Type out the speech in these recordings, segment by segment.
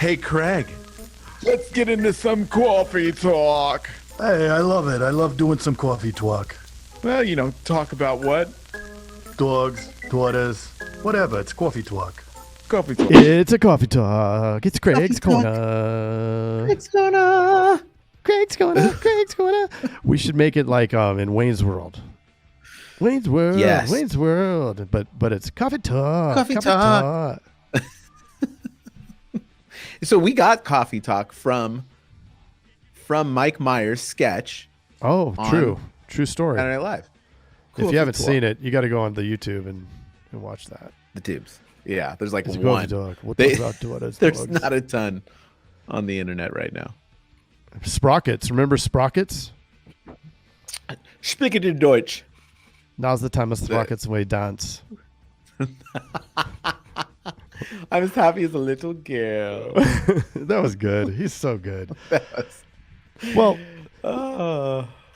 Hey, Craig, let's get into some coffee talk. Hey, I love it. I love doing some coffee talk. Well, talk about what? Dogs, daughters, whatever. It's coffee talk. Coffee talk. It's a coffee talk. It's Craig's Corner. Craig's Corner. We should make it like in Wayne's World. Yes. Wayne's World. But it's coffee talk. Coffee talk. So we got coffee talk from Mike Myers' sketch. Oh, true story. Saturday Night Live. If you haven't seen it, you got to go on the YouTube and watch that. The tubes. Yeah, there's like It's one. Talk. We'll talk about daughters, There's dogs. not a ton on the internet right now. Sprockets. Remember Sprockets? Speak it in Deutsch. Now's the time of Sprockets way dance. I'm as happy as a little girl. That was good. He's so good. Well,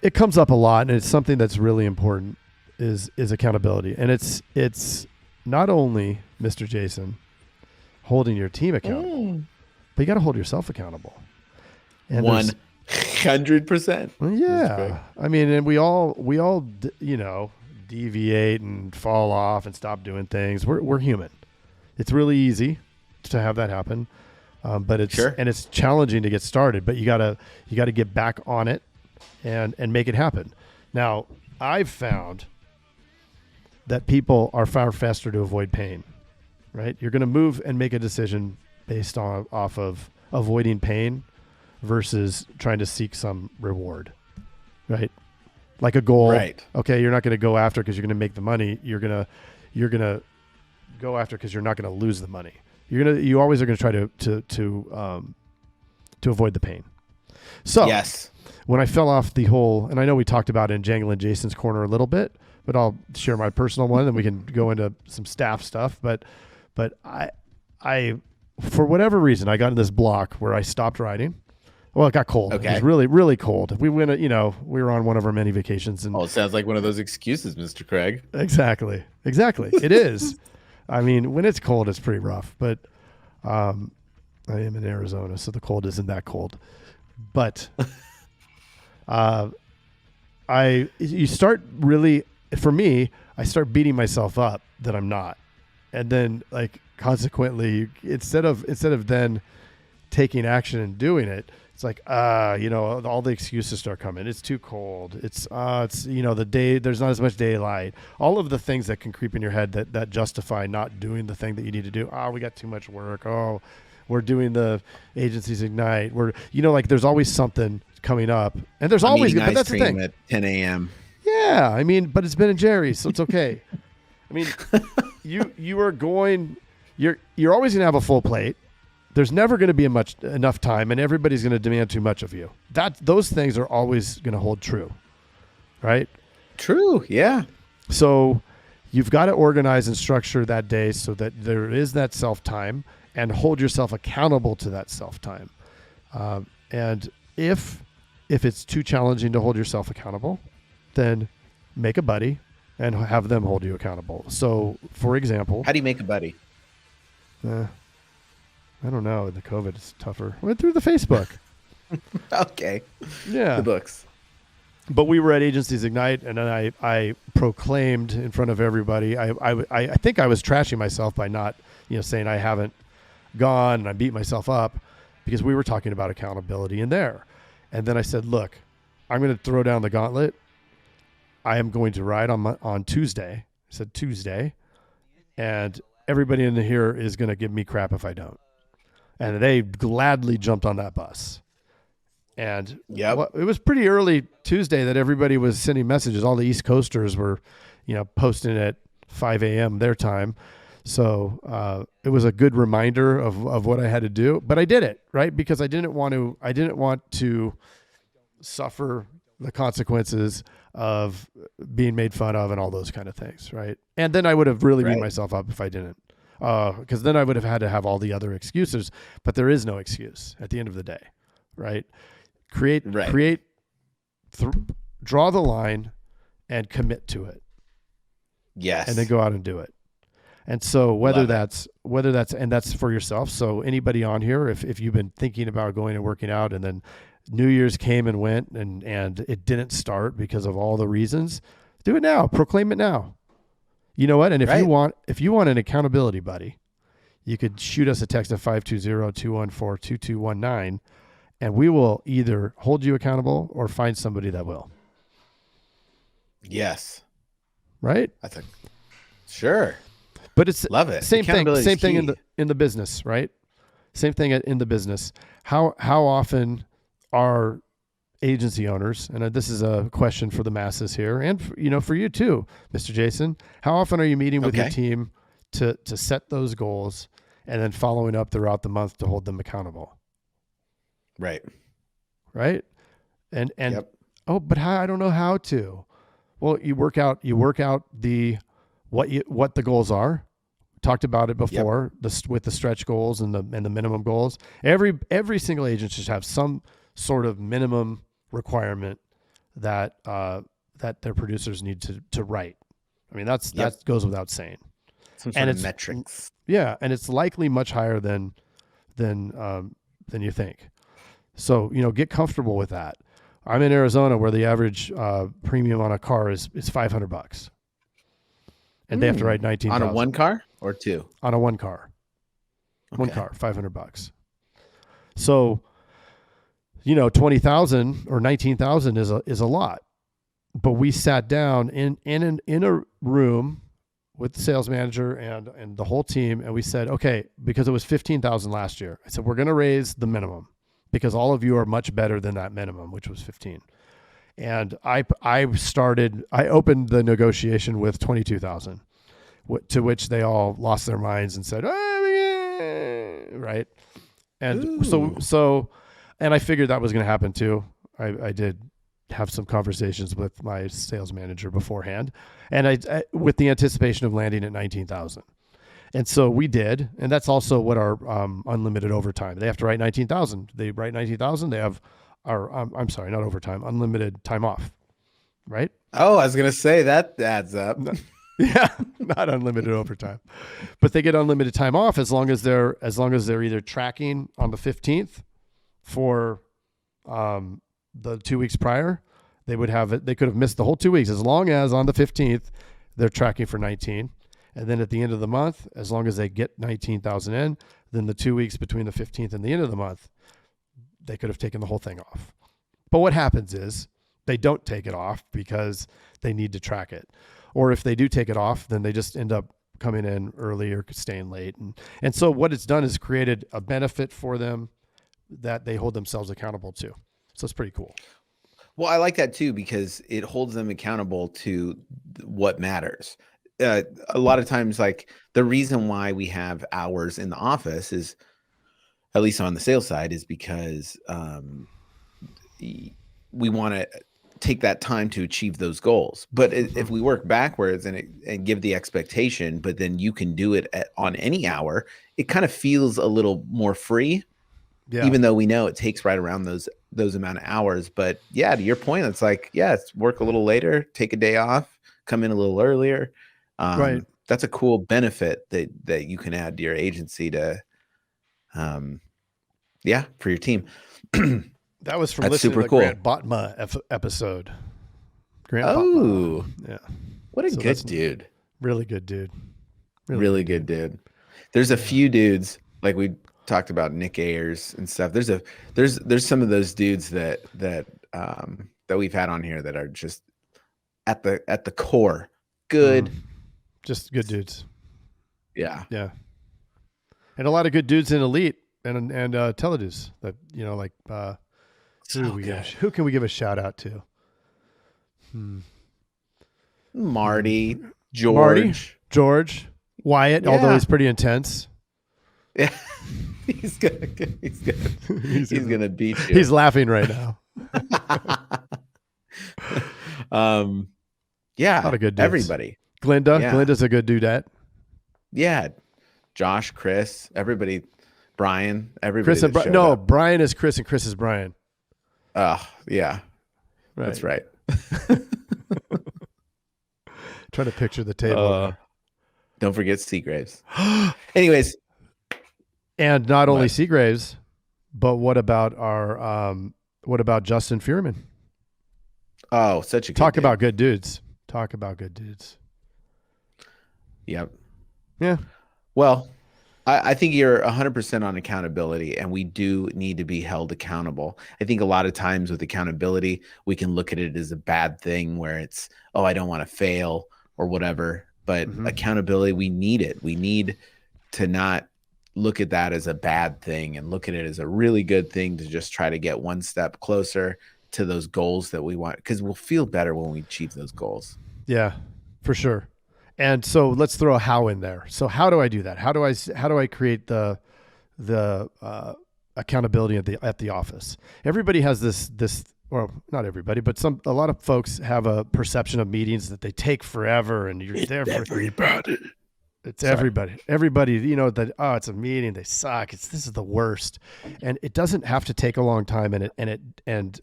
it comes up a lot, and it's something that's really important is accountability. And it's not only, Mr. Jason, holding your team accountable, but you got to hold yourself accountable. And 100%. Yeah. I mean, and we all deviate and fall off and stop doing things. We're human. It's really easy to have that happen. But it's challenging to get started, but you gotta get back on it and make it happen. Now, I've found that people are far faster to avoid pain, right? You're going to move and make a decision based off of avoiding pain versus trying to seek some reward, right? Like a goal. Right. Okay, you're not going to go after because you're going to make the money. You're going to go after because you're not going to lose the money. You always are going to try to avoid the pain. So yes, when I fell off the whole, and I know we talked about it in Jangle and Jason's Corner a little bit, but I'll share my personal one, and we can go into some staff stuff. But I for whatever reason, I got in this block where I stopped riding. Well, it got cold. Okay. It was really, really cold. We went, we were on one of our many vacations, and it sounds like one of those excuses, Mr. Craig. Exactly. It is. I mean, when it's cold, it's pretty rough, but I am in Arizona, so the cold isn't that cold. But you start really, for me, I start beating myself up that I'm not. And then consequently, instead of then taking action and doing it, it's like, all the excuses start coming. It's too cold. It's the day, there's not as much daylight. All of the things that can creep in your head that justify not doing the thing that you need to do. We got too much work. We're doing the agencies Ignite. There's always something coming up. And there's always, but that's the thing. At 10 a.m. Yeah. I mean, but it's Ben and Jerry's, so it's okay. I mean, you're always going to have a full plate. There's never going to be enough time, and everybody's going to demand too much of you. Those things are always going to hold true, right? True, yeah. So you've got to organize and structure that day so that there is that self-time, and hold yourself accountable to that self-time. And if it's too challenging to hold yourself accountable, then make a buddy and have them hold you accountable. So, for example... How do you make a buddy? I don't know. The COVID is tougher. Went through the Facebook. Okay. Yeah. The books. But we were at Agencies Ignite, and then I proclaimed in front of everybody. I think I was trashing myself by not, saying I haven't gone, and I beat myself up because we were talking about accountability in there. And then I said, look, I'm going to throw down the gauntlet. I am going to ride on Tuesday. I said Tuesday, and everybody in here is going to give me crap if I don't. And they gladly jumped on that bus. And it was pretty early Tuesday that everybody was sending messages. All the East Coasters were, posting at 5 a.m. their time. So it was a good reminder of what I had to do. But I did it, right? Because I didn't want to suffer the consequences of being made fun of and all those kind of things, right? And then I would have really beat myself up if I didn't. Because then I would have had to have all the other excuses, but there is no excuse at the end of the day, right? Draw the line and commit to it. Yes. And then go out and do it. And so whether Love it. that's and that's for yourself. So anybody on here, if you've been thinking about going and working out and then New Year's came and went and it didn't start because of all the reasons, do it now. Proclaim it now. You know what? And Right. if you want an accountability buddy, you could shoot us a text at 520-214-2219 and we will either hold you accountable or find somebody that will. Yes. Right? I think. Sure. But it's Love it. Same thing Accountability is in key. the business, right? Same thing in the business. How often are agency owners, and this is a question for the masses here, and for you too, Mr. Jason, how often are you meeting with your team to set those goals and then following up throughout the month to hold them accountable? Right. Right? And Yep. oh, but I don't know how to. Well, you work out the what the goals are. Talked about it before, with the stretch goals and the minimum goals. Every single agent should have some sort of minimum requirement that their producers need to write. I mean, that goes without saying. Some sort of metrics. Yeah, and it's likely much higher than you think. So get comfortable with that. I'm in Arizona where the average premium on a car is $500, and they have to write 19,000 on a one car or two. On a one car, Okay. $500. So 20,000 or 19,000 is a lot, but we sat down in a room with the sales manager and the whole team, and we said, okay, because it was 15,000 last year, I said we're going to raise the minimum because all of you are much better than that minimum, which was 15. And I opened the negotiation with 22,000, to which they all lost their minds and said, right. And so, and I figured that was going to happen too. I did have some conversations with my sales manager beforehand, and I with the anticipation of landing at 19,000. And so we did, and that's also what our unlimited overtime. They have to write 19,000. They write 19,000. They have I'm sorry, not overtime, unlimited time off, right? Oh, I was gonna say that adds up. Yeah, not unlimited overtime, but they get unlimited time off as long as they're either tracking on the 15th for the 2 weeks prior. They would have it. They could have missed the whole 2 weeks as long as on the 15th they're tracking for 19. And then at the end of the month, as long as they get 19,000 in, then the 2 weeks between the 15th and the end of the month, they could have taken the whole thing off. But what happens is they don't take it off because they need to track it. Or if they do take it off, then they just end up coming in early or staying late. And so what it's done is created a benefit for them that they hold themselves accountable to. So it's pretty cool. Well, I like that too because it holds them accountable to what matters. A lot of times, like the reason why we have hours in the office is, at least on the sales side, is because we want to take that time to achieve those goals. But if we work backwards and give the expectation, but then you can do it on any hour, it kind of feels a little more free. Yeah. Even though we know it takes right around those amount of hours. But yeah, to your point, it's like, it's work a little later, take a day off, come in a little earlier. Right. That's a cool benefit that you can add to your agency to, for your team. That was from listening to the Grant Botma episode. Grant Botma. Yeah. What a good dude. Really good dude. Really good dude. There's a few dudes, like we talked about Nick Ayers and stuff. There's some of those dudes that we've had on here that are just at the core good. Just good dudes. Yeah. Yeah. And a lot of good dudes in Elite and Teledues that, like, who can we give a shout out to? Marty, George, Wyatt, although he's pretty intense. Yeah. He's gonna beat you. He's laughing right now. Yeah. A lot of good dudes. Everybody. Glinda's a good dudette. Yeah. Josh, Chris, everybody, Brian, everybody. Chris and Brian is Chris and Chris is Brian. Yeah. Right. That's right. Trying to picture the table. Don't forget Seagraves. Anyways. And not only Seagraves, but what about Justin Fearman? Oh, such a good Talk dude. about good dudes. Talk about good dudes. Yep. Yeah. Well, I think you're 100% on accountability, and we do need to be held accountable. I think a lot of times with accountability, we can look at it as a bad thing where it's, oh, I don't want to fail or whatever. But accountability, we need it. We need to not look at that as a bad thing and look at it as a really good thing to just try to get one step closer to those goals that we want, because we'll feel better when we achieve those goals. Yeah, for sure. And so let's throw a how in there. So how do I do that? How do I create the accountability at the office? Everybody has this, well, not everybody, but a lot of folks have a perception of meetings that they take forever, and you're there for everybody. It's everybody. Everybody, that, oh, it's a meeting, they suck. This is the worst. And it doesn't have to take a long time, and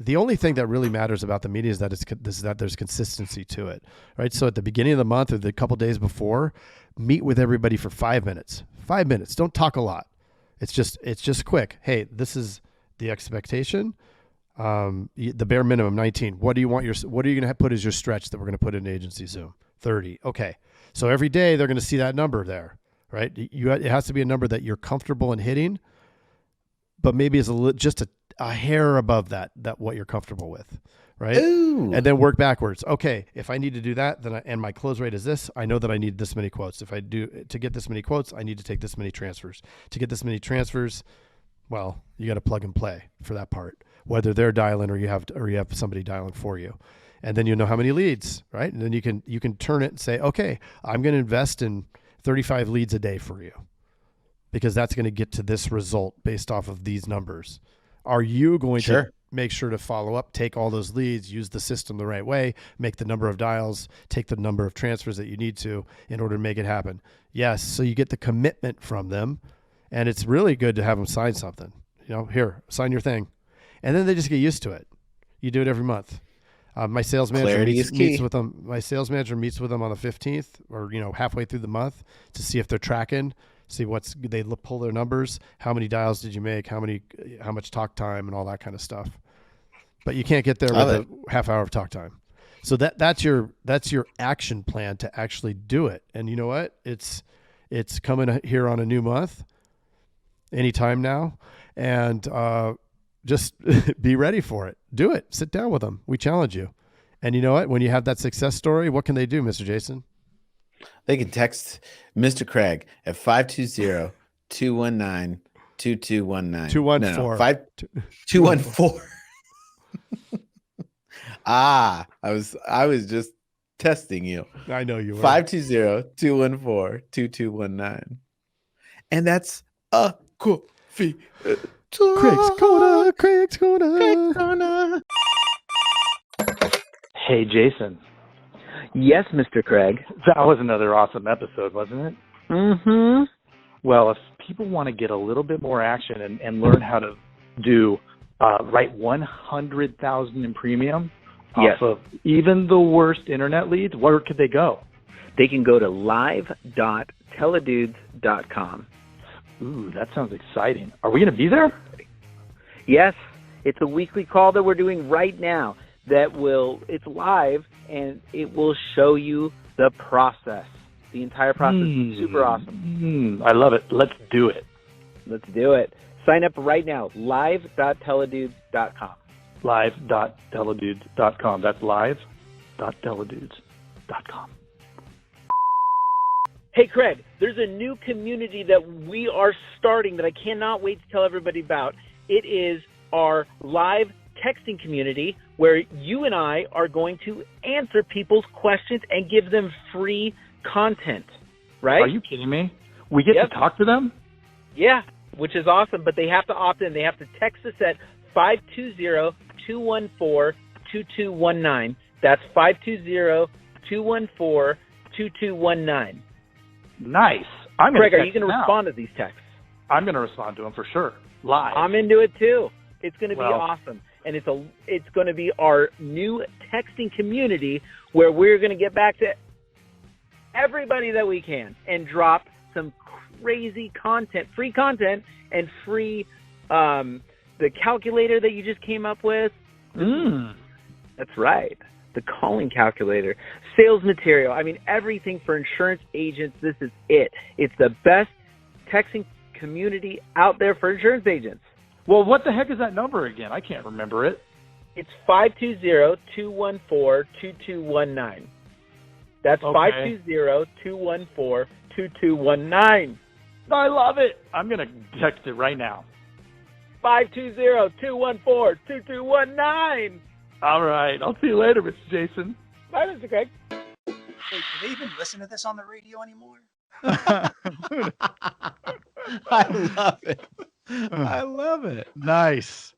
the only thing that really matters about the meeting is that there's consistency to it, right? So at the beginning of the month or the couple days before, meet with everybody for 5 minutes. 5 minutes. Don't talk a lot. It's just quick. Hey, this is the expectation. The bare minimum 19. What are you going to put as your stretch that we're going to put in agency Zoom? 30. Okay. So every day they're going to see that number there, right? It has to be a number that you're comfortable in hitting, but maybe it's just a hair above that what you're comfortable with, right? Ooh. And then work backwards. Okay, if I need to do that, and my close rate is this, I know that I need this many quotes. If I do, to get this many quotes, I need to take this many transfers. To get this many transfers, well, you got to plug and play for that part, whether they're dialing or you have somebody dialing for you. And then you know how many leads, right? And then you can turn it and say, okay, I'm going to invest in 35 leads a day for you, because that's going to get to this result based off of these numbers. Are you going to make sure to follow up, take all those leads, use the system the right way, make the number of dials, take the number of transfers that you need to in order to make it happen? Yes. So you get the commitment from them, and it's really good to have them sign something. Here, sign your thing. And then they just get used to it. You do it every month. My sales manager meets with them. My sales manager meets with them on the 15th, or halfway through the month, to see if they're tracking, see they pull their numbers. How many dials did you make? How much talk time and all that kind of stuff. But you can't get there with a half hour of talk time. So that's your action plan to actually do it. And you know what? It's coming here on a new month, anytime now, and just be ready for it. Do it. Sit down with them. We challenge you. And you know what? When you have that success story, what can they do, Mr. Jason? They can text Mr. Craig at 520-219-2219. 214. 214. I was just testing you. I know you were. 520-214-2219. And that's a coffee. Craig's Corner. Hey, Jason. Yes, Mr. Craig. That was another awesome episode, wasn't it? Mm-hmm. Well, if people want to get a little bit more action and learn how to write 100,000 in premium off of even the worst internet leads, where could they go? They can go to live.teledudes.com. Ooh, that sounds exciting. Are we going to be there? Yes. It's a weekly call that we're doing right now it's live, and it will show you the process. The entire process is super awesome. I love it. Let's do it. Let's do it. Sign up right now, live.teledudes.com. Live.teledudes.com. That's live.teledudes.com. Hey, Craig, there's a new community that we are starting that I cannot wait to tell everybody about. It is our live texting community where you and I are going to answer people's questions and give them free content, right? Are you kidding me? We get to talk to them? Yeah, which is awesome, but they have to opt in. They have to text us at 520-214-2219. That's 520-214-2219. Nice. Craig, are you going to respond to these texts? I'm going to respond to them for sure. Live. I'm into it too. It's going to be awesome. And it's going to be our new texting community where we're going to get back to everybody that we can and drop some crazy content, free content, and free the calculator that you just came up with. That's right. The calling calculator, sales material. I mean, everything for insurance agents. This is it. It's the best texting community out there for insurance agents. Well, what the heck is that number again? I can't remember it. It's 520-214-2219. That's Okay. 520-214-2219. I love it. I'm going to text it right now. 520-214-2219. All right. I'll see you later, Mr. Jason. Bye, Mr. Craig. Wait, do they even listen to this on the radio anymore? I love it. I love it. Nice.